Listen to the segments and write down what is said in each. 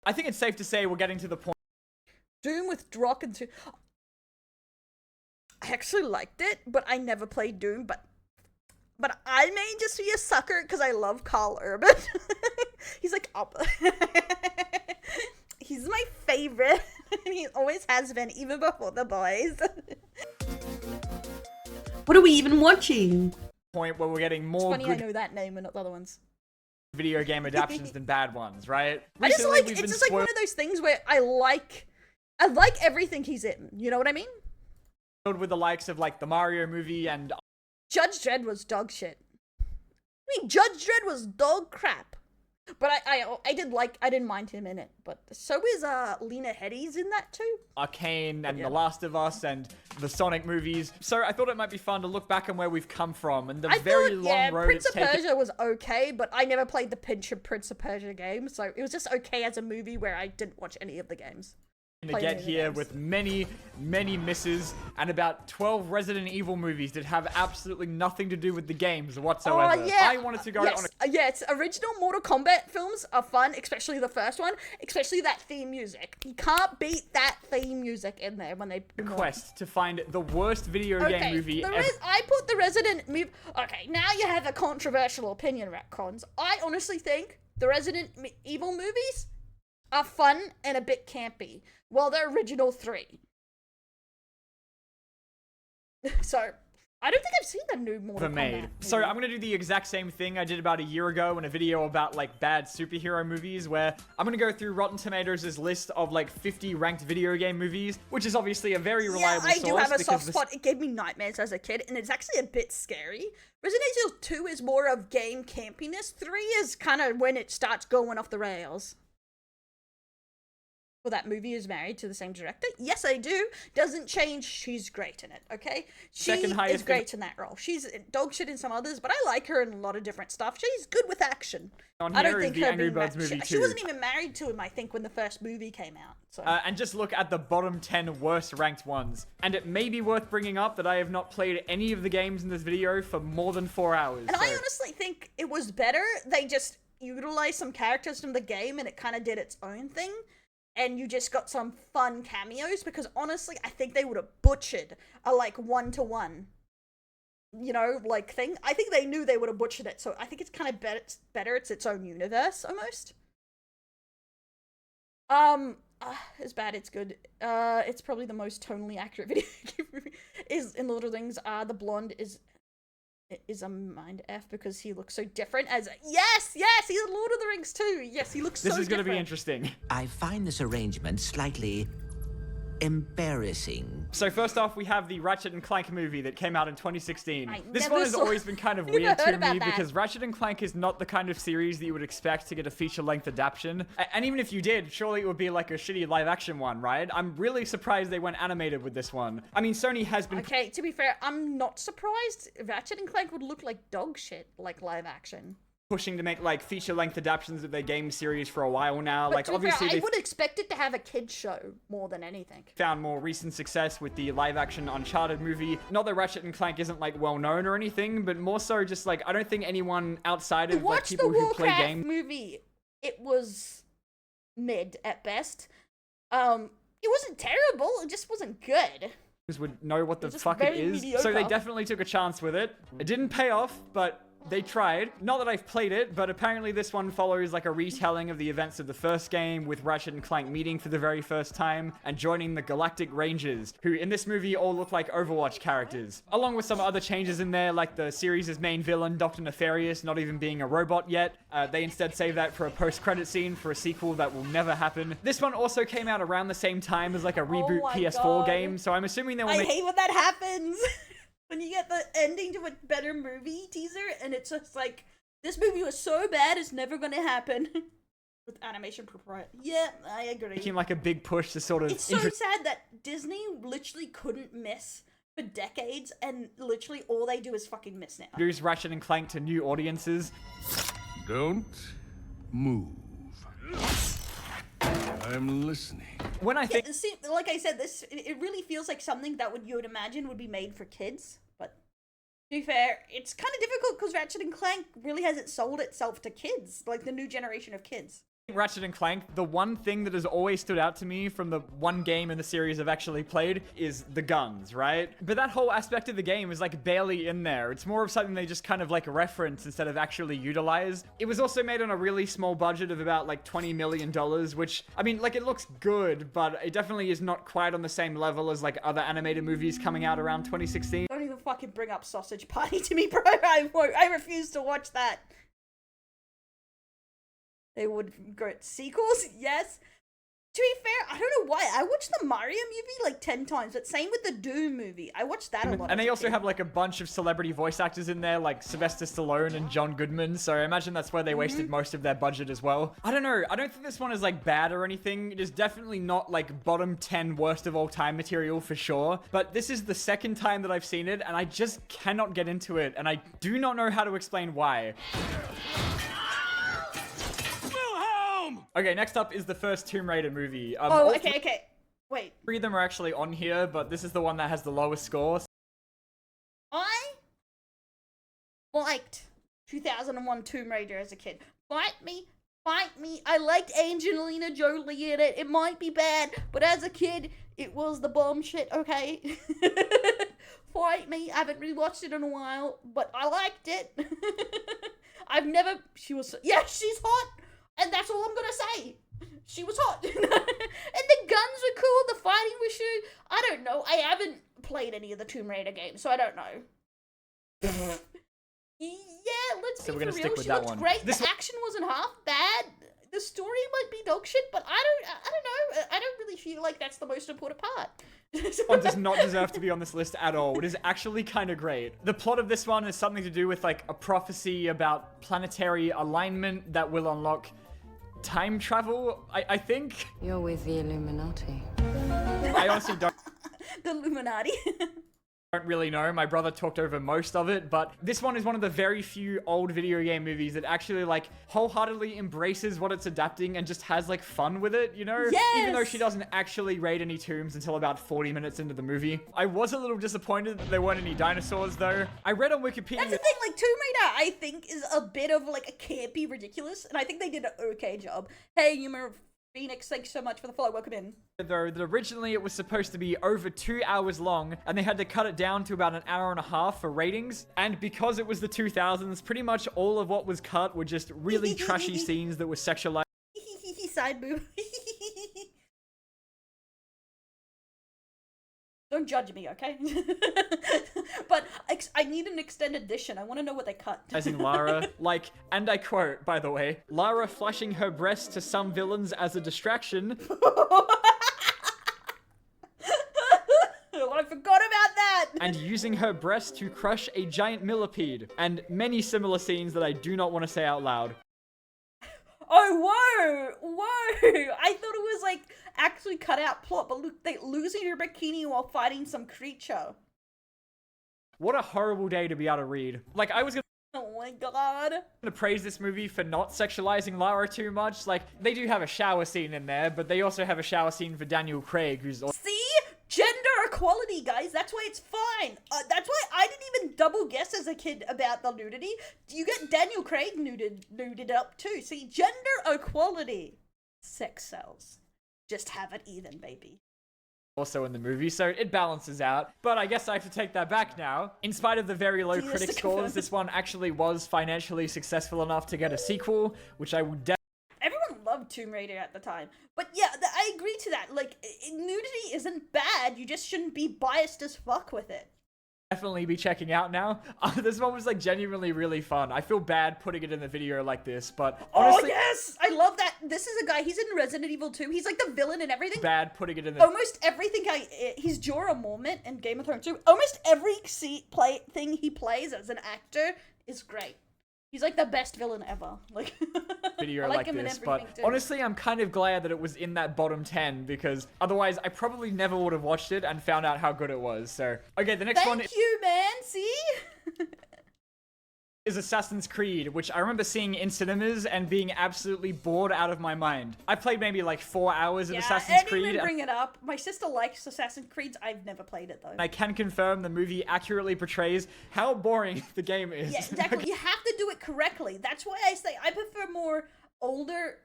I think it's safe to say we're getting to the point. Doom with Drock and I actually liked it, but I never played Doom, but I may just be a sucker because I love Carl Urban. He's like, he's my favorite, and he always has been, even before The Boys. What are we even watching? Point where we're getting more It's funny good I know that name and not the other ones. video game adaptations than bad ones, right? I just Recently, like, we've it's been just like one of those things where I like everything he's in, you know what I mean? spoiled with the likes of like the Mario movie and Judge Dredd was dog shit. I mean, Judge Dredd was dog crap. But I didn't mind him in it. But so is Lena Headey's in that too. Arcane and The Last of Us and the Sonic movies. So I thought it might be fun to look back on where we've come from and the very long road Prince it's of taken. Persia was okay, but I never played the Prince of Persia game, so it was just okay as a movie where I didn't watch any of the games. To get here with many misses and about 12 Resident Evil movies that have absolutely nothing to do with the games whatsoever. Oh, yeah. I wanted to go on a Yes, original Mortal Kombat films are fun, especially the first one, especially that theme music. You can't beat that theme music in there when they quest to find the worst video game movie ever. I put the Resident movie. Okay, now you have a controversial opinion, Retcons. I honestly think the Resident Evil movies are fun and a bit campy. Well, the original 3. So, I don't think I've seen the new Mortal Kombat. So I'm gonna do the exact same thing I did about a year ago in a video about like bad superhero movies, where I'm gonna go through Rotten Tomatoes' list of like 50 ranked video game movies, which is obviously a very reliable source. Yeah, I do have a soft spot. It gave me nightmares as a kid, and it's actually a bit scary. Resident Evil 2 is more of game campiness. 3 is kind of when it starts going off the rails. Well, that movie is married to the same director. Yes, I do. Doesn't change. She's great in it, okay? She is great in that role. She's dog shit in some others, but I like her in a lot of different stuff. She's good with action. I don't think her being she wasn't even married to him, I think, when the first movie came out. So. And just look at the bottom 10 worst ranked ones. And it may be worth bringing up that I have not played any of the games in this video for more than 4 hours. And I honestly think it was better. They just utilized some characters from the game and it kind of did its own thing. And you just got some fun cameos, because honestly, I think they would have butchered a, like, one-to-one, you know, like, thing. I think they knew they would have butchered it, so I think it's kind of better. It's its own universe, almost. It's bad, it's good. It's probably the most tonally accurate video game movie. Is in Lord of the Rings, the blonde is a mind F because he looks so different as yes, he's in Lord of the Rings too. Yes, he looks so different. This is going to be interesting. I find this arrangement slightly embarrassing. So first off, we have the Ratchet & Clank movie that came out in 2016. This one has saw- always been kind of Never weird to heard me about that. because Ratchet & Clank is not the kind of series that you would expect to get a feature-length adaptation. And even if you did, surely it would be like a shitty live-action one, right? I'm really surprised they went animated with this one. I mean, Sony has been... Okay, to be fair, I'm not surprised. Ratchet and Clank would look like dog shit, like live action. pushing to make like feature-length adaptations of their game series for a while now. But like to be obviously fair, I they would expect it to have a kid's show more than anything. found more recent success with the live-action Uncharted movie. Not that Ratchet and Clank isn't like well-known or anything, but more so just like I don't think anyone outside of like people who play games movie. It was mid at best. It wasn't terrible. It just wasn't good. would know what the just fuck it very is. mediocre. So they definitely took a chance with it. It didn't pay off, but they tried. Not that I've played it, but apparently this one follows like a retelling of the events of the first game, with Ratchet and Clank meeting for the very first time and joining the Galactic Rangers, who in this movie all look like Overwatch characters. Along with some other changes in there, like the series' main villain, Dr. Nefarious, not even being a robot yet. They instead save that for a post-credit scene for a sequel that will never happen. This one also came out around the same time as like a reboot PS4 game, so I'm assuming they will I hate when that happens. When you get the ending to a better movie teaser, and it's just like, this movie was so bad, it's never gonna happen. With animation propriety. Yeah, I agree. making like a big push to sort of... It's so sad that Disney literally couldn't miss for decades, and literally all they do is fucking miss now. introduce Ratchet and Clank to new audiences. Don't move. I'm listening. When I think... Yeah, see, like I said, it really feels like something that you would imagine would be made for kids, but to be fair, it's kind of difficult because Ratchet and Clank really hasn't sold itself to kids, like the new generation of kids. Ratchet and Clank, the one thing that has always stood out to me from the one game in the series I've actually played is the guns, right? But that whole aspect of the game is like barely in there. It's more of something they just kind of like reference instead of actually utilize. It was also made on a really small budget of about like $20 million, which, I mean, like it looks good, but it definitely is not quite on the same level as like other animated movies coming out around 2016. Don't even fucking bring up Sausage Party to me, bro. I won't. I refuse to watch that. They would go sequels, yes. To be fair, I don't know why. I watched the Mario movie like 10 times, but same with the Doom movie. I watched that a lot. And they also have like a bunch of celebrity voice actors in there, like Sylvester Stallone and John Goodman, so I imagine that's where they wasted most of their budget as well. I don't know. I don't think this one is like bad or anything. It is definitely not like bottom 10 worst of all time material for sure, but this is the second time that I've seen it, and I just cannot get into it, and I do not know how to explain why. Okay, next up is the first Tomb Raider movie. Okay. Wait. 3 of them are actually on here, but this is the one that has the lowest score. I liked 2001 Tomb Raider as a kid. Fight me. I liked Angelina Jolie in it. It might be bad, but as a kid, it was the bomb shit, okay? Fight me. I haven't rewatched it in a while, but I liked it. She's hot. And that's all I'm gonna say. She was hot. And the guns were cool, the fighting was shit. I don't know. I haven't played any of the Tomb Raider games, so I don't know. Yeah, let's be we're gonna for stick real. with She that looked one. great. The action wasn't half bad. The story might be dog shit, but I don't know. I don't really feel like that's the most important part. This one does not deserve to be on this list at all. It is actually kind of great. The plot of this one is something to do with like a prophecy about planetary alignment that will unlock time travel, I think. You're with the Illuminati. I honestly don't The Illuminati. really know. My brother talked over most of it, but this one is one of the very few old video game movies that actually like wholeheartedly embraces what it's adapting and just has like fun with it, you know? Yes! Even though she doesn't actually raid any tombs until about 40 minutes into the movie. I was a little disappointed that there weren't any dinosaurs though. I read on Wikipedia. That's the thing, like, Tomb Raider, I think, is a bit of, like, a campy ridiculous, and I think they did an okay job. Hey, Yuma Phoenix, thanks so much for the follow, welcome in. Though that originally it was supposed to be over 2 hours long, and they had to cut it down to about an hour and a half for ratings. And because it was the 2000s, pretty much all of what was cut were just really trashy scenes that were sexualized. Side boob. Don't judge me, okay? But I need an extended edition. I want to know what they cut. As in Lara, like, and I quote, by the way, Lara flashing her breasts to some villains as a distraction. I forgot about that. And using her breast to crush a giant millipede. And many similar scenes that I do not want to say out loud. Oh, whoa. I thought it was like actually cut out plot, but look, they losing her bikini while fighting some creature. What a horrible day to be able to read. Like, I was gonna Oh my god. praise this movie for not sexualizing Lara too much. Like, they do have a shower scene in there, but they also have a shower scene for Daniel Craig, who's... See? Gender equality, guys. That's why it's fine. That's why I didn't even double guess as a kid about the nudity. You get Daniel Craig nuded up too. See, gender equality. Sex sells. Just have it even, baby. Also in the movie, so it balances out. But I guess I have to take that back now. In spite of the very low critic scores, this one actually was financially successful enough to get a sequel, which I would Everyone loved Tomb Raider at the time. But yeah, I agree to that. Like, nudity isn't bad. You just shouldn't be biased as fuck with it. definitely be checking out now. This one was like genuinely really fun. I feel bad putting it in the video like this, but honestly, oh yes, I love that. This is a guy. He's in Resident Evil 2. He's like the villain and everything. bad putting it in the Almost everything he's Jorah Mormont in Game of Thrones too. Almost every thing he plays as an actor is great. He's like the best villain ever. Like video I like him in this, everything but too. honestly, I'm kind of glad that it was in that bottom 10 because otherwise I probably never would have watched it and found out how good it was. So, okay, the next one Thank you, man. See? is Assassin's Creed, which I remember seeing in cinemas and being absolutely bored out of my mind. I played maybe like 4 hours of Assassin's I Creed. didn't even bring it up. My sister likes Assassin's Creed. I've never played it though. And I can confirm the movie accurately portrays how boring the game is. Yeah, exactly. You have to do it correctly. That's why I say I prefer more older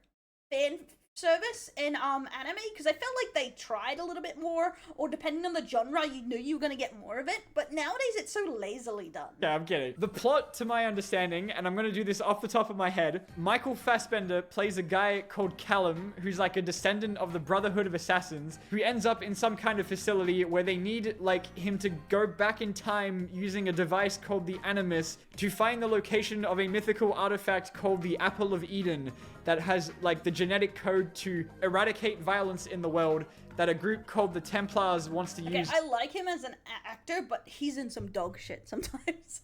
fan service in anime, because I felt like they tried a little bit more, or depending on the genre, you knew you were gonna get more of it, but nowadays it's so lazily done. Yeah, I'm kidding. The plot, to my understanding, and I'm gonna do this off the top of my head, Michael Fassbender plays a guy called Callum, who's like a descendant of the Brotherhood of Assassins, who ends up in some kind of facility where they need like him to go back in time using a device called the Animus to find the location of a mythical artifact called the Apple of Eden that has like the genetic code to eradicate violence in the world that a group called the Templars wants to use. I like him as an actor, but he's in some dog shit sometimes.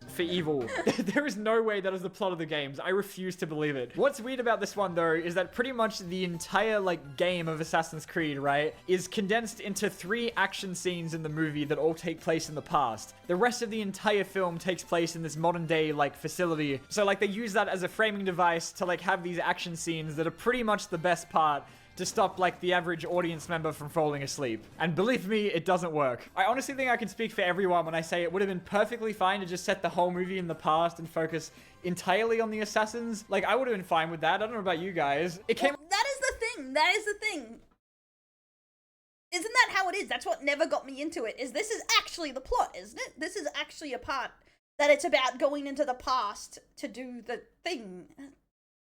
For evil. There is no way that is the plot of the games. I refuse to believe it. What's weird about this one though is that pretty much the entire like game of Assassin's Creed, right, is condensed into 3 action scenes in the movie that all take place in the past. The rest of the entire film takes place in this modern day like facility. So like they use that as a framing device to like have these action scenes that are pretty much the best part to stop like the average audience member from falling asleep. And believe me, it doesn't work. I honestly think I can speak for everyone when I say it would have been perfectly fine to just set the whole movie in the past and focus entirely on the assassins. Like, I would have been fine with that. I don't know about you guys. It came- Well, that is the thing. That is the thing. Isn't that how it is? That's what never got me into it, is this is actually the plot, isn't it? This is actually a part that it's about going into the past to do the thing,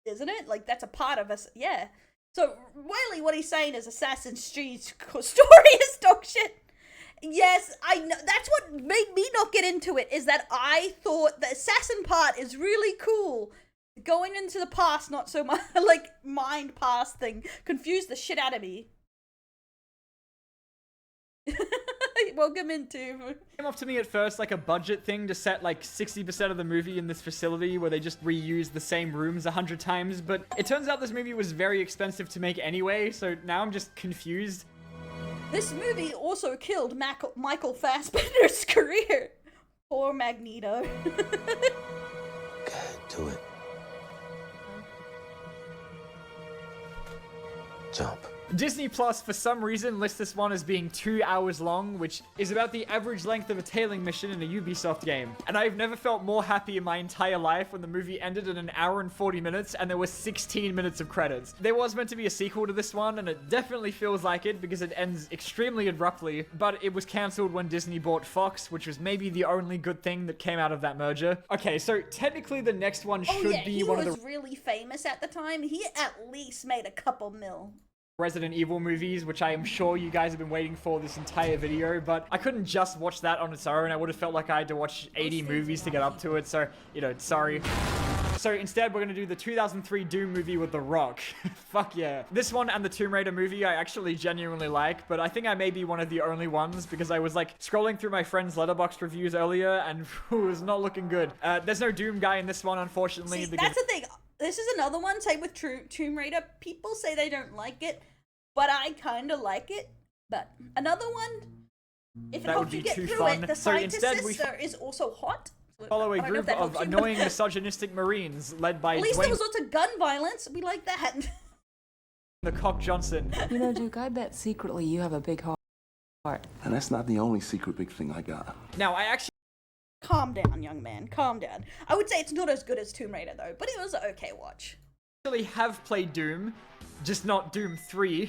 isn't it? Like, that's a part of us, yeah. So, really, what he's saying is Assassin's Creed's story is dog shit. Yes, I know. That's what made me not get into it, is that I thought the assassin part is really cool. Going into the past, not so much, like, mind past thing, confused the shit out of me. Welcome into. Came off to me at first like a budget thing to set like 60% of the movie in this facility where they just reuse the same rooms 100 times, but it turns out this movie was very expensive to make anyway, so now I'm just confused. This movie also killed Michael Fassbender's career. Poor Magneto. Do it. Jump. Disney Plus, for some reason, lists this one as being 2 hours long, which is about the average length of a tailing mission in a Ubisoft game. And I've never felt more happy in my entire life when the movie ended at 1 hour and 40 minutes and there were 16 minutes of credits. There was meant to be a sequel to this one, and it definitely feels like it because it ends extremely abruptly, but it was cancelled when Disney bought Fox, which was maybe the only good thing that came out of that merger. Okay, so technically the next one should be one of the... he was really famous at the time. He at least made a couple mil. Resident Evil movies, which I am sure you guys have been waiting for this entire video, but I couldn't just watch that on its own. I would have felt like I had to watch 80 movies to get up to it, so, you know, sorry. So instead, we're gonna do the 2003 Doom movie with The Rock. Fuck yeah. This one and the Tomb Raider movie I actually genuinely like, but I think I may be one of the only ones because I was like scrolling through my friend's Letterboxd reviews earlier and it was not looking good. There's no Doom guy in this one, unfortunately. See, that's the thing. This is another one, same with Tomb Raider. People say they don't like it, but I kind of like it. But another one, if it helps you get through it, the scientist sister is also hot. Follow a group of annoying misogynistic Marines led by At least Dwayne there was lots of gun violence. We like that. the Cock Johnson. You know, Duke, I bet secretly you have a big heart. And that's not the only secret big thing I got. Now, I actually Calm down, young man. Calm down. I would say it's not as good as Tomb Raider, though, but it was an okay watch. have played Doom, just not Doom 3,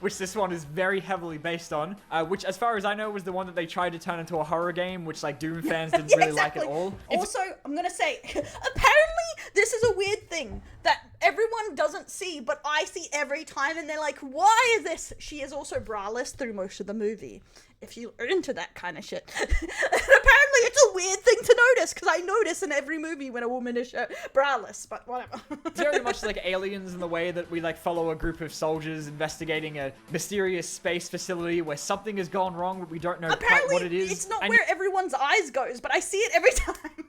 which this one is very heavily based on, which as far as I know was the one that they tried to turn into a horror game, which like Doom fans didn't really like at all. Also, I'm gonna say, apparently this is a weird thing that everyone doesn't see, but I see every time and they're like, why is this? She is also braless through most of the movie, if you're into that kind of shit. And apparently it's a weird thing to notice, because I notice in every movie when a woman is braless, but whatever. It's very much like Aliens in the way that we like follow a group of soldiers investigating a mysterious space facility where something has gone wrong but we don't know quite what it is. It's not where everyone's eyes goes, but I see it every time.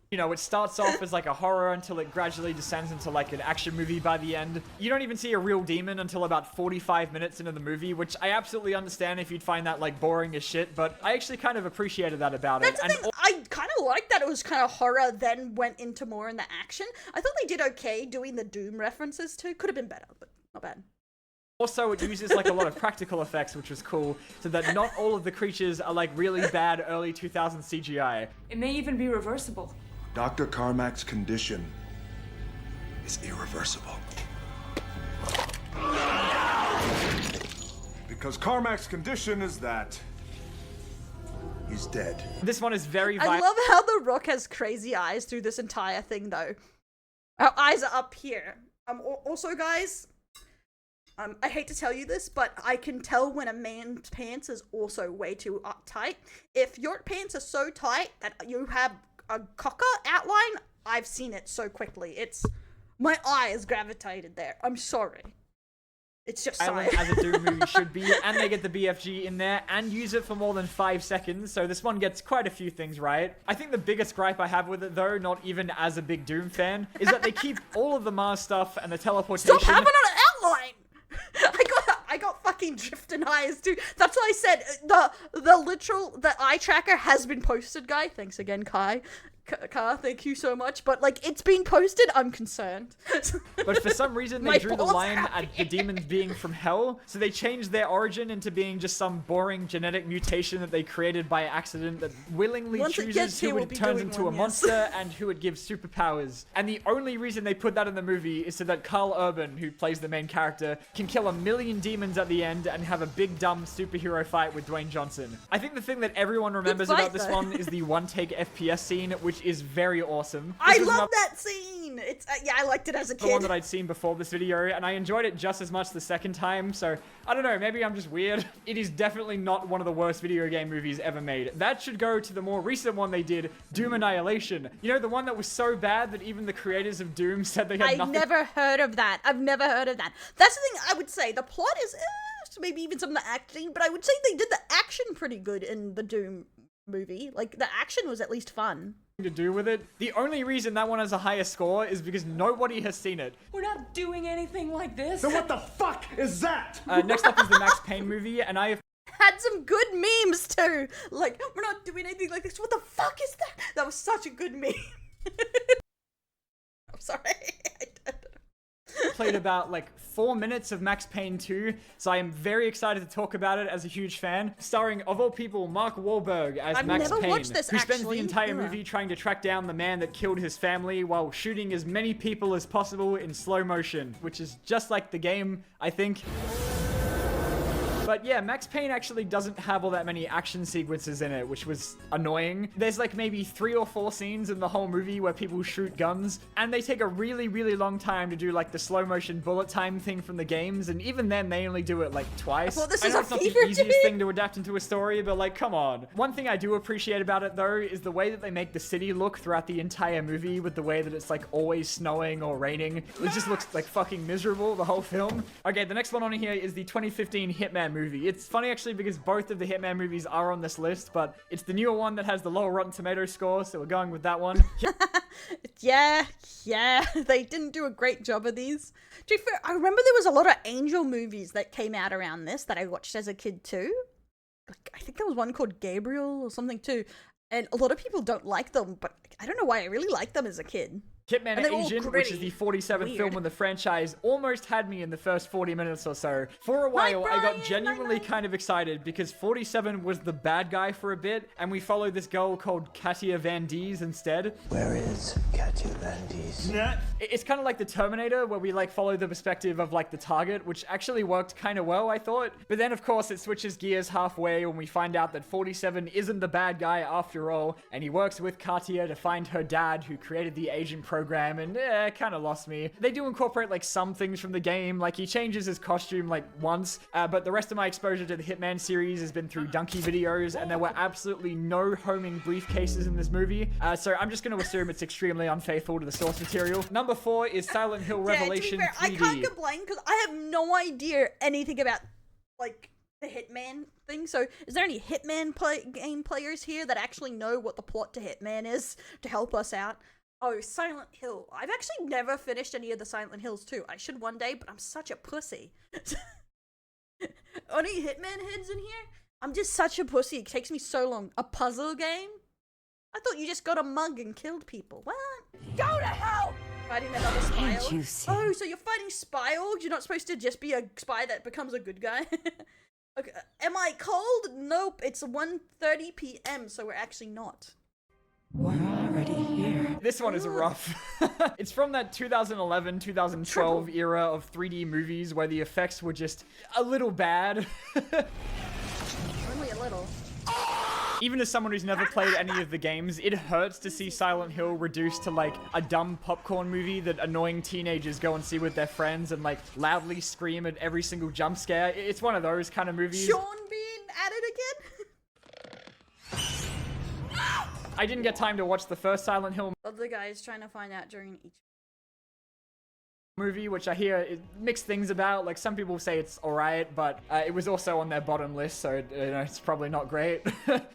You know, it starts off as like a horror until it gradually descends into like an action movie by the end. You don't even see a real demon until about 45 minutes into the movie, which I absolutely understand if you'd find that like boring as shit, but I actually kind of appreciated that about it. That's the thing. I kind of liked that it was kind of horror, then went into more in the action. I thought they did okay doing the Doom references too. Could have been better, but not bad. Also, it uses like a lot of practical effects, which was cool, so that not all of the creatures are like really bad early 2000s CGI. It may even be reversible. Dr. Carmack's condition is irreversible. Because Carmack's condition is that he's dead. This one is very I violent. love how The Rock has crazy eyes through this entire thing, though. Our eyes are up here. Also, guys, I hate to tell you this, but I can tell when a man's pants is also way too tight. If your pants are so tight that you have a cocker outline, I've seen it so quickly. My eyes gravitated there. I'm sorry. It's just Violent science. as a Doom movie should be, and they get the BFG in there and use it for more than 5 seconds, so this one gets quite a few things right. I think the biggest gripe I have with it, though, not even as a big Doom fan, is that they keep all of the Mars stuff and the teleportation. Stop having an outline! I got fucking drifting eyes too. That's why I said the eye tracker has been posted, guy. Thanks again, Kai. Car, thank you so much. But like, it's been posted. I'm concerned. But for some reason, they drew the line at the demons being from hell, so they changed their origin into being just some boring genetic mutation that they created by accident that willingly Once it chooses gets here, who we'll it be turns doing into one, a yes. monster and who it gives superpowers. And the only reason they put that in the movie is so that Carl Urban, who plays the main character, can kill 1 million demons at the end and have a big dumb superhero fight with Dwayne Johnson. I think the thing that everyone remembers fight, about this though. one is the one-take FPS scene, which is very awesome. I This was love that scene. It's yeah, I liked it as a the one kid. that I'd seen before this video, and I enjoyed it just as much the second time, so I don't know, maybe I'm just weird. It is definitely not one of the worst video game movies ever made. That should go to the more recent one they did, Doom Annihilation. You know, the one that was so bad that even the creators of Doom said they had I nothing. never heard of that. I've never heard of that. That's the thing I would say. The plot is maybe even some of the acting, but I would say they did the action pretty good in the Doom movie. Like, the action was at least fun. To do with it. The only reason that one has a higher score is because nobody has seen it. We're not doing anything like this. Then what the fuck is that? Next up is the Max Payne movie, and I have Had some good memes too. Like, we're not doing anything like this. What the fuck is that? That was such a good meme. I'm sorry. played about like 4 minutes of Max Payne 2, so I am very excited to talk about it as a huge fan. Starring, of all people, Mark Wahlberg as I've Max never Payne, watched this, who spends actually. the entire Yeah. movie trying to track down the man that killed his family while shooting as many people as possible in slow motion, which is just like the game, I think. But yeah, Max Payne actually doesn't have all that many action sequences in it, which was annoying. There's like maybe 3 or 4 scenes in the whole movie where people shoot guns, and they take a really, really long time to do like the slow motion bullet time thing from the games, and even then they only do it like twice. I thought this I is know a it's not fever the easiest dream. thing to adapt into a story, but like, come on. One thing I do appreciate about it though is the way that they make the city look throughout the entire movie, with the way that it's like always snowing or raining. It just looks like fucking miserable the whole film. Okay, the next one on here is the 2015 Hitman movie. It's funny actually because both of the Hitman movies are on this list, but it's the newer one that has the lower Rotten Tomato score, so we're going with that one. Yeah, they didn't do a great job of these. To be fair, I remember there was a lot of Angel movies that came out around this that I watched as a kid too. Like, I think there was one called Gabriel or something too, and a lot of people don't like them, but I don't know why I really liked them as a kid. Hitman And they're all Agent, which is gritty. the 47th Weird. film in the franchise, almost had me in the first 40 minutes or so. For a while, I got Brian, genuinely night. kind of excited because 47 was the bad guy for a bit, and we followed this girl called Katia Van Dies instead. Where is Katia Van Dies? It's kind of like the Terminator, where we like follow the perspective of like the target, which actually worked kind of well, I thought. But then of course it switches gears halfway when we find out that 47 isn't the bad guy after all, and he works with Katia to find her dad who created the agent program, and it kind of lost me. They do incorporate like some things from the game, like he changes his costume like once, but the rest of my exposure to the Hitman series has been through Donkey videos, and there were absolutely no homing briefcases in this movie, so I'm just going to assume it's extremely unfaithful to the source material. Number 4 is Silent Hill Revelation yeah, to be fair, 3D. I can't complain because I have no idea anything about like the Hitman thing. So, is there any Hitman game players here that actually know what the plot to Hitman is to help us out? Oh, Silent Hill. I've actually never finished any of the Silent Hills too. I should one day, but I'm such a pussy. Any Hitman heads in here? I'm just such a pussy. It takes me so long. A puzzle game? I thought you just got a mug and killed people. What? Go to hell! Fighting another spy org? Oh, so you're fighting spy orgs? You're not supposed to just be a spy that becomes a good guy? Okay. Am I cold? Nope. It's 1:30 p.m., so we're actually not. We're already here. This one is rough. It's from that 2011-2012 era of 3D movies where the effects were just a little bad. Only a little. Even as someone who's never played any of the games, it hurts to see Silent Hill reduced to like a dumb popcorn movie that annoying teenagers go and see with their friends and like loudly scream at every single jump scare. It's one of those kind of movies. Sean being at it again? I didn't get time to watch the first Silent Hill Other guys trying to find out during each movie, which I hear mixed things about. Like, some people say it's alright, but it was also on their bottom list, so it's probably not great.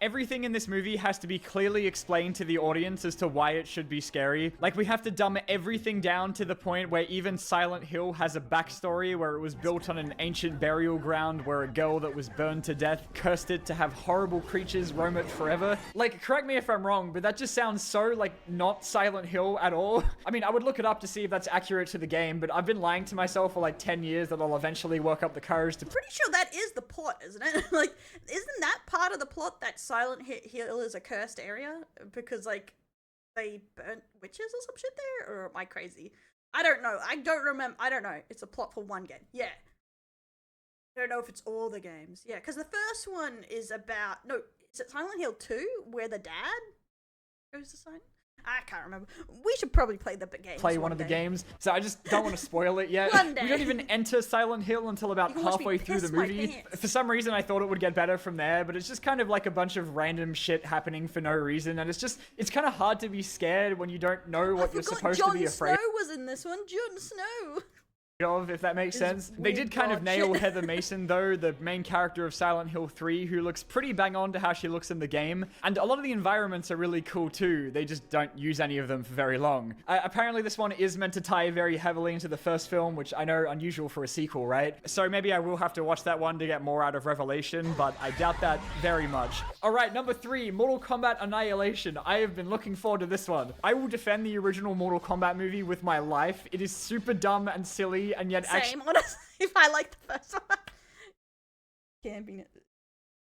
Everything in this movie has to be clearly explained to the audience as to why it should be scary. Like, we have to dumb everything down to the point where even Silent Hill has a backstory where it was built on an ancient burial ground where a girl that was burned to death cursed it to have horrible creatures roam it forever. Like, correct me if I'm wrong, but that just sounds so, like, not Silent Hill at all. I mean, I would look it up to see if that's accurate to the game, but I've been lying to myself for like 10 years that I'll eventually work up the courage to... Pretty sure that is the plot, isn't it? Like, isn't that part of the plot that Silent Hill is a cursed area? Because, like, they burnt witches or some shit there? Or am I crazy? I don't know. I don't remember. I don't know. It's a plot for one game. Yeah. I don't know if it's all the games. Yeah, because the first one is about... No, is it Silent Hill 2? Where the dad goes to Silent... I can't remember. We should probably play the games. Play one of the games. So I just don't want to spoil it yet. One day. We don't even enter Silent Hill until about halfway through the movie. For some reason, I thought it would get better from there, but it's just kind of like a bunch of random shit happening for no reason, and it's kind of hard to be scared when you don't know what you're supposed to be afraid of. Jon Snow was in this one. Jon Snow. If that makes sense. They did kind of nail Heather Mason, though, the main character of Silent Hill 3, who looks pretty bang on to how she looks in the game. And a lot of the environments are really cool, too. They just don't use any of them for very long. Apparently, this one is meant to tie very heavily into the first film, which I know unusual for a sequel, right? So maybe I will have to watch that one to get more out of Revelation, but I doubt that very much. Alright, number 3, Mortal Kombat Annihilation. I have been looking forward to this one. I will defend the original Mortal Kombat movie with my life. It is super dumb and silly, and yet Same, honestly, if I like the first one.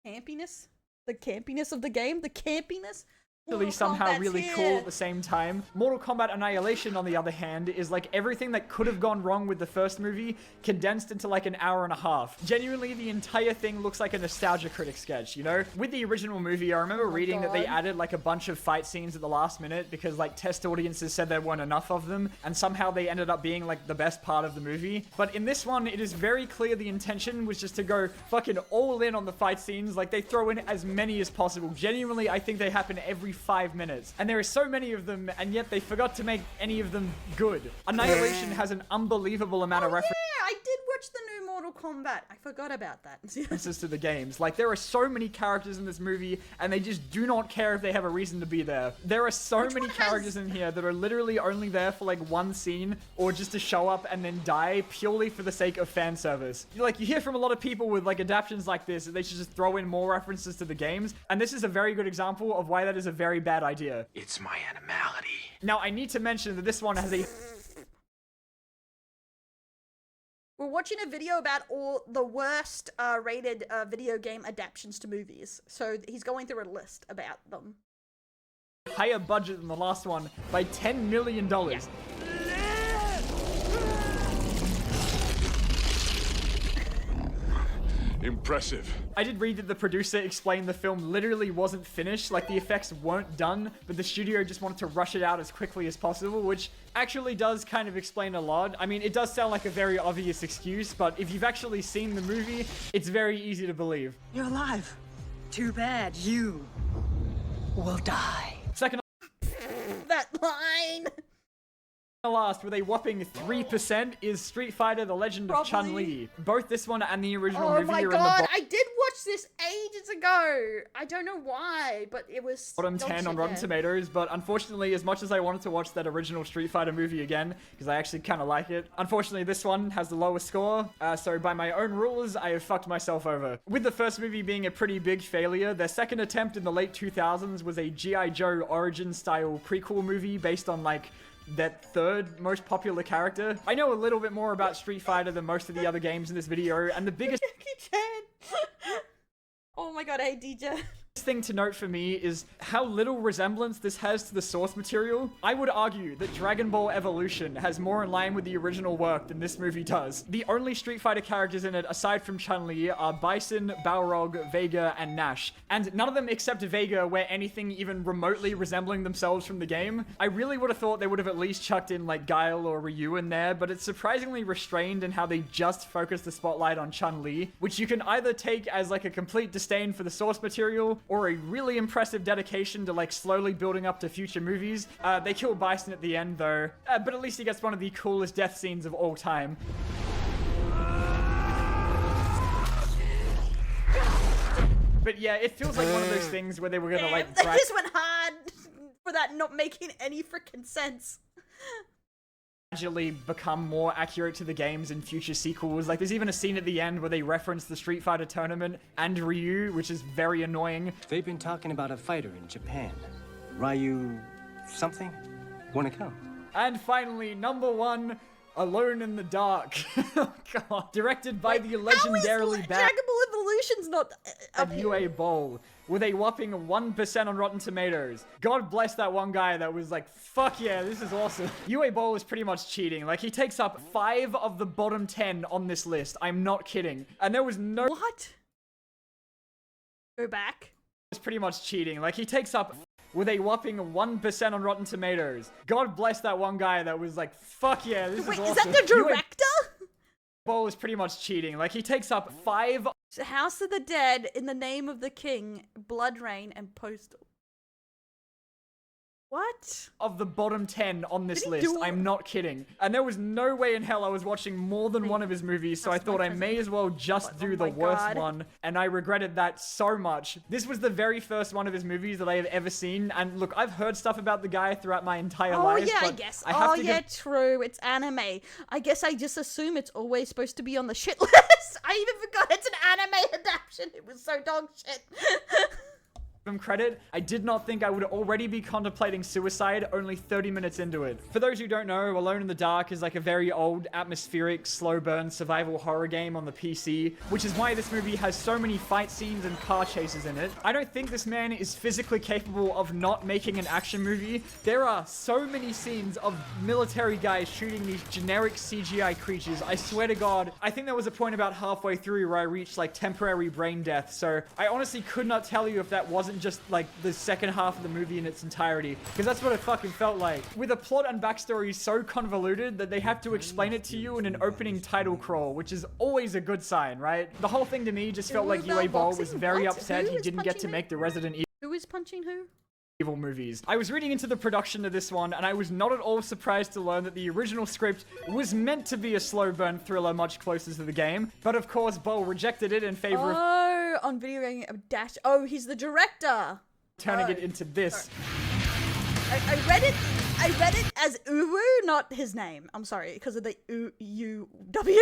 Campiness? The campiness of the game? The campiness? Actually somehow really cool at the same time. Mortal Kombat Annihilation, on the other hand, is like everything that could have gone wrong with the first movie condensed into like an hour and a half. Genuinely, the entire thing looks like a nostalgia critic sketch, you know? With the original movie, I remember reading that they added like a bunch of fight scenes at the last minute because like test audiences said there weren't enough of them, and somehow they ended up being like the best part of the movie. But in this one, it is very clear the intention was just to go fucking all in on the fight scenes. Like, they throw in as many as possible. Genuinely, I think they happen every 5 minutes. And there are so many of them, and yet they forgot to make any of them good. Annihilation has an unbelievable amount of references. Yeah, I did watch the new Mortal Kombat. I forgot about that. To the games. Like, there are so many characters in this movie, and they just do not care if they have a reason to be there. There are so many characters in here that are literally only there for like one scene, or just to show up and then die purely for the sake of fan service. Like, you hear from a lot of people with like adaptations like this that they should just throw in more references to the games, and this is a very good example of why that is a very bad idea. It's my animality. Now, I need to mention that this one has a... We're watching a video about all the worst rated video game adaptations to movies. So he's going through a list about them. higher budget than the last one by $10 million. Yeah. Impressive. I did read that the producer explained the film literally wasn't finished, like the effects weren't done, but the studio just wanted to rush it out as quickly as possible, which actually does kind of explain a lot. I mean, it does sound like a very obvious excuse, but if you've actually seen the movie, it's very easy to believe. You're alive. Too bad you will die. Second That line! last, with a whopping 3%, is Street Fighter: The Legend of Chun-Li. Both this one and the original movie my are god, in the I did watch this ages ago. I don't know why, but it was bottom 10 on Rotten Tomatoes, but unfortunately, as much as I wanted to watch that original Street Fighter movie again, because I actually kind of like it, unfortunately this one has the lowest score, so by my own rules, I have fucked myself over. With the first movie being a pretty big failure, their second attempt in the late 2000s was a G.I. Joe origin-style prequel movie based on, like, that third most popular character. I know a little bit more about Street Fighter than most of the other games in this video, and the biggest Oh my god, hey DJ. thing to note for me is how little resemblance this has to the source material. I would argue that Dragon Ball Evolution has more in line with the original work than this movie does. The only Street Fighter characters in it, aside from Chun-Li, are Bison, Balrog, Vega, and Nash. And none of them except Vega wear anything even remotely resembling themselves from the game. I really would have thought they would have at least chucked in like Guile or Ryu in there, but it's surprisingly restrained in how they just focus the spotlight on Chun-Li, which you can either take as like a complete disdain for the source material or a really impressive dedication to like slowly building up to future movies. They kill Bison at the end though, but at least he gets one of the coolest death scenes of all time. But yeah, it feels like one of those things where they were gonna like... They just went hard for that not making any freaking sense. Gradually become more accurate to the games in future sequels. Like, there's even a scene at the end where they reference the Street Fighter tournament and Ryu, which is very annoying. They've been talking about a fighter in Japan. Ryu something? Wanna come? And finally, number 1, Alone in the Dark. Oh god. Directed by the legendarily bad Dragon Ball Evolution's not up here. UA Bowl, with a whopping 1% on Rotten Tomatoes. God bless that one guy that was like, fuck yeah, this is awesome. UA Bowl is pretty much cheating. Like, he takes up 5 of the bottom 10 on this list. I'm not kidding. And there was no... What? Go back. It's pretty much cheating. Like, he takes up with a whopping 1% on Rotten Tomatoes. God bless that one guy that was like, fuck yeah, this Wait, is awesome. is that the director? Bowl is pretty much cheating. Like, he takes up 5 House of the Dead, In the Name of the King, Blood Rain, and Postal. What? of the bottom 10 on this Did he list. do- I'm not kidding. And there was no way in hell I was watching more than one of his movies, so I That's thought my I may as well just Oh do the my worst God. one, and I regretted that so much. This was the very first one of his movies that I have ever seen, and look, I've heard stuff about the guy throughout my entire Oh life, yeah, I but guess. I have Oh to yeah, give true. It's anime. I guess I just assume it's always supposed to be on the shit list. I even forgot it's an anime adaptation. It was so dog shit. him credit. I did not think I would already be contemplating suicide only 30 minutes into it. For those who don't know, Alone in the Dark is like a very old, atmospheric, slow burn survival horror game on the PC, which is why this movie has so many fight scenes and car chases in it. I don't think this man is physically capable of not making an action movie. There are so many scenes of military guys shooting these generic CGI creatures. I swear to God, I think there was a point about halfway through where I reached like temporary brain death, so I honestly could not tell you if that wasn't just like the second half of the movie in its entirety, because that's what it fucking felt like. With a plot and backstory so convoluted that they have to explain it to you in an opening title crawl, which is always a good sign, right? The whole thing to me just felt like UA Ball was very upset he didn't get to make the Resident Who is punching who? Evil movies. I was reading into the production of this one, and I was not at all surprised to learn that the original script was meant to be a slow burn thriller much closer to the game, but of course Bowl rejected it in favor of Oh, on video game dash. Oh, he's the director. turning it into this. I read it as Uwu, not his name. I'm sorry, because of the U-W.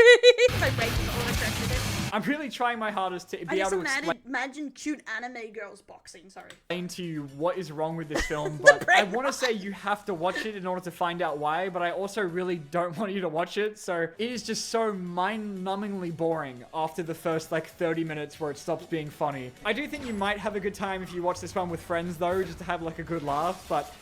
My brain just auto-corrected it. I'm really trying my hardest to I be just able to imagine cute anime girls boxing, sorry. explain to you what is wrong with this film, but I want to say you have to watch it in order to find out why, but I also really don't want you to watch it, so it is just so mind-numbingly boring after the first like 30 minutes where it stops being funny. I do think you might have a good time if you watch this one with friends though, just to have like a good laugh, but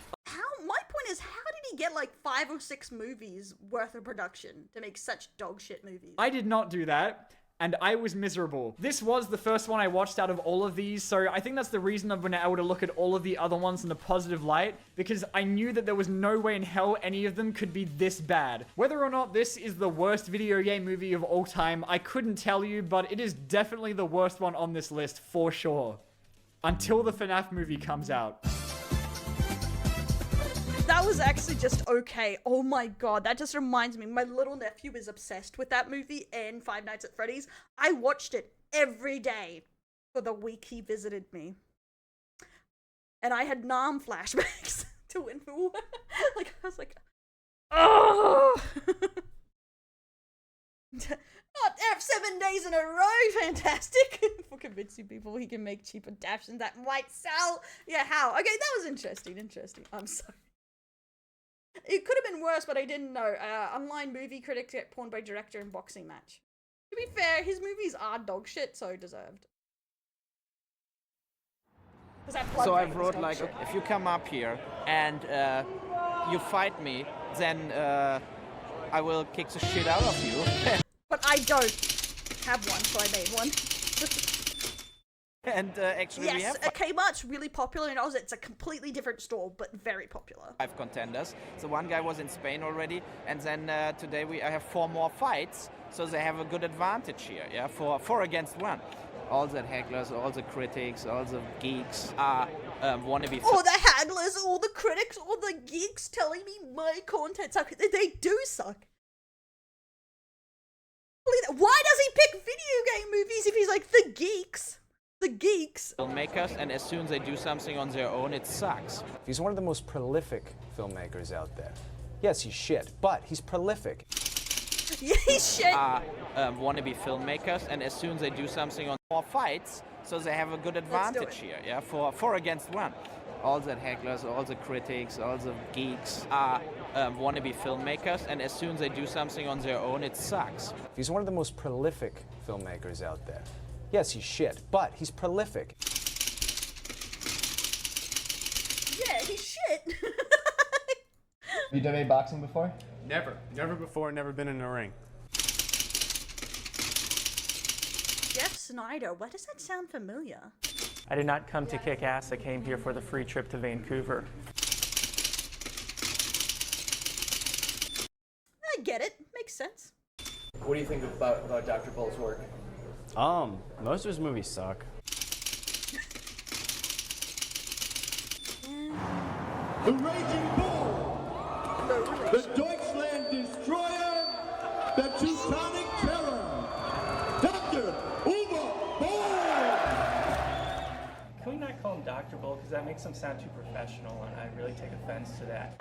My point is, how did he get like 5 or 6 movies worth of production to make such dog shit movies? I did not do that, and I was miserable. This was the first one I watched out of all of these, so I think that's the reason I've been able to look at all of the other ones in a positive light, because I knew that there was no way in hell any of them could be this bad. Whether or not this is the worst video game movie of all time, I couldn't tell you, but it is definitely the worst one on this list, for sure. Until the FNAF movie comes out. That was actually just okay. Oh my god, that just reminds me. My little nephew is obsessed with that movie and Five Nights at Freddy's. I watched it every day for the week he visited me. And I had Nam flashbacks to when like I was like, oh not F7 days in a row, fantastic. For convincing people he can make cheap adaptations that might sell. Yeah, how? Okay, that was interesting. I'm sorry. It could have been worse, but I didn't know. Online movie critics get pawned by director in boxing match. To be fair, his movies are dog shit, so deserved. So I've wrote like, if you come up here and you fight me, then I will kick the shit out of you. But I don't have one, so I made one. And actually we have Kmart's really popular in Oz. It's a completely different store, but very popular. 5 contenders. So one guy was in Spain already, and then today I have 4 more fights, so they have a good advantage here, yeah, 4 against 1. All the hecklers, all the critics, all the geeks are wannabe. All the hagglers, all the critics, all the geeks telling me my content sucks. They do suck. Why does he pick video game movies if he's like the geeks? The geeks. Filmmakers, and as soon as they do something on their own, it sucks. He's one of the most prolific filmmakers out there. Yes, he's shit, but he's prolific. Yeah, he's shit. Wannabe filmmakers, and as soon as they do something on 4 fights, so they have a good advantage here, yeah, 4 against 1. All the hecklers, all the critics, all the geeks are wannabe filmmakers, and as soon as they do something on their own, it sucks. He's one of the most prolific filmmakers out there. Yes, he's shit, but he's prolific. Yeah, he's shit. Have you done any boxing before? Never. Never before, never been in a ring. Jeff Snyder, why does that sound familiar? I did not come to kick ass. I came here for the free trip to Vancouver. I get it. Makes sense. What do you think about Dr. Bolt's work? Most of his movies suck. The Raging Bull, the Deutschland Destroyer, the Teutonic Terror, Dr. Uwe Boll! Can we not call him Dr. Bolt, because that makes him sound too professional, and I really take offense to that.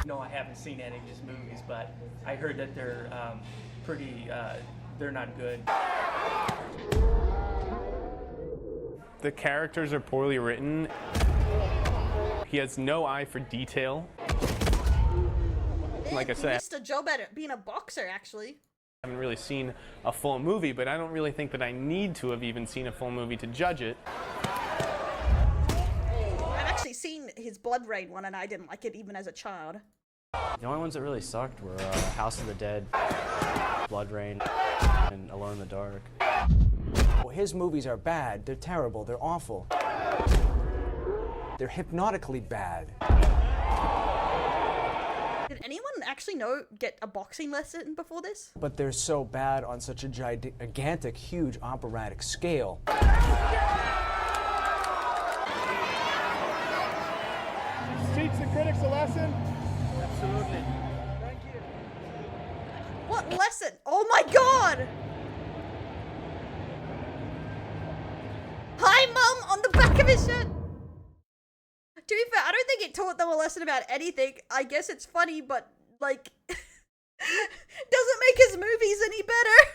No, I haven't seen any of his movies, but I heard that they're they're not good. The characters are poorly written. He has no eye for detail. Like I said, he missed a job at it, being a boxer, actually. I haven't really seen a full movie, but I don't really think that I need to have even seen a full movie to judge it. I've actually seen his Blood Rain one, and I didn't like it even as a child. The only ones that really sucked were House of the Dead, Blood Rain, and Alone in the Dark. Well, his movies are bad. They're terrible. They're awful. They're hypnotically bad. Did anyone actually get a boxing lesson before this? But they're so bad on such a gigantic, huge operatic scale. Teach the critics a lesson? Absolutely. Thank you. What lesson? Oh my god! Hi, Mum! On the back of his shirt! To be fair, I don't think it taught them a lesson about anything. I guess it's funny, but, like, doesn't make his movies any better.